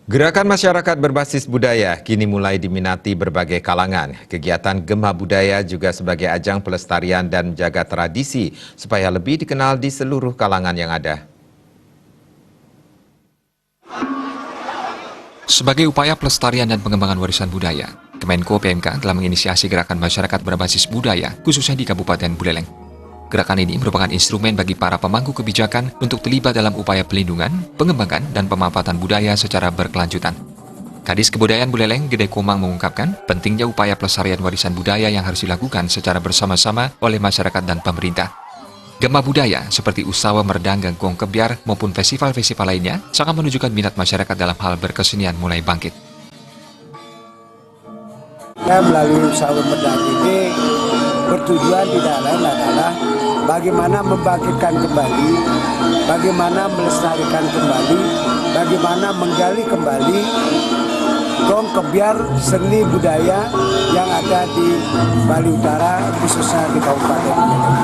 Gerakan masyarakat berbasis budaya kini mulai diminati berbagai kalangan. Kegiatan Gema Budaya juga sebagai ajang pelestarian dan menjaga tradisi supaya lebih dikenal di seluruh kalangan yang ada. Sebagai upaya pelestarian dan pengembangan warisan budaya, Kemenko PMK telah menginisiasi gerakan masyarakat berbasis budaya, khususnya di Kabupaten Buleleng. Gerakan ini merupakan instrumen bagi para pemangku kebijakan untuk terlibat dalam upaya pelindungan, pengembangan, dan pemanfaatan budaya secara berkelanjutan. Kadis Kebudayaan Buleleng, Gede Komang mengungkapkan pentingnya upaya pelestarian warisan budaya yang harus dilakukan secara bersama-sama oleh masyarakat dan pemerintah. Gema budaya seperti Usawa Merdang Gangkong Kebyar maupun festival-festival lainnya sangat menunjukkan minat masyarakat dalam hal berkesenian mulai bangkit. Melalui Usawa Merdang ini bertujuan tidak lain adalah bagaimana membangkitkan kembali, bagaimana melestarikan kembali, bagaimana menggali kembali gong kebyar seni budaya yang ada di Bali Utara, khususnya di Kabupaten Buleleng.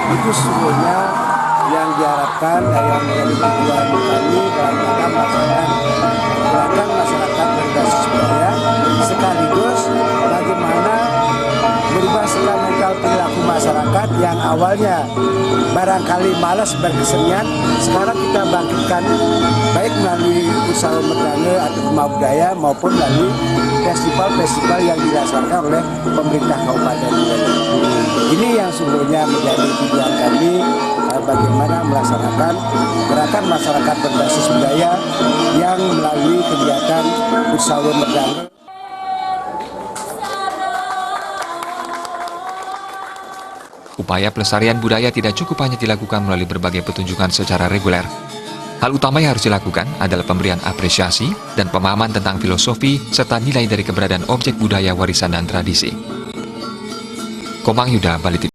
Itu sebenarnya yang diharapkan dan yang menjadi tujuan kami dalam rangka melaksanakan gerakan masyarakat berbasis budaya, sekaligus bagaimana merubah skala mental perilaku masyarakat yang awalnya barangkali malas berkesenian, sekarang kita bangkitkan baik melalui Usaha Merdang atau Gema Budaya maupun melalui festival-festival yang dilaksanakan oleh pemerintah Kabupaten Buleleng. Ini yang sesungguhnya menjadi tujuan kami, bagaimana melaksanakan gerakan masyarakat berbasis budaya yang melalui kegiatan Usaha Merdang. Upaya pelestarian budaya tidak cukup hanya dilakukan melalui berbagai pertunjukan secara reguler. Hal utama yang harus dilakukan adalah pemberian apresiasi dan pemahaman tentang filosofi serta nilai dari keberadaan objek budaya, warisan, dan tradisi. Komang Yuda, Bali TV.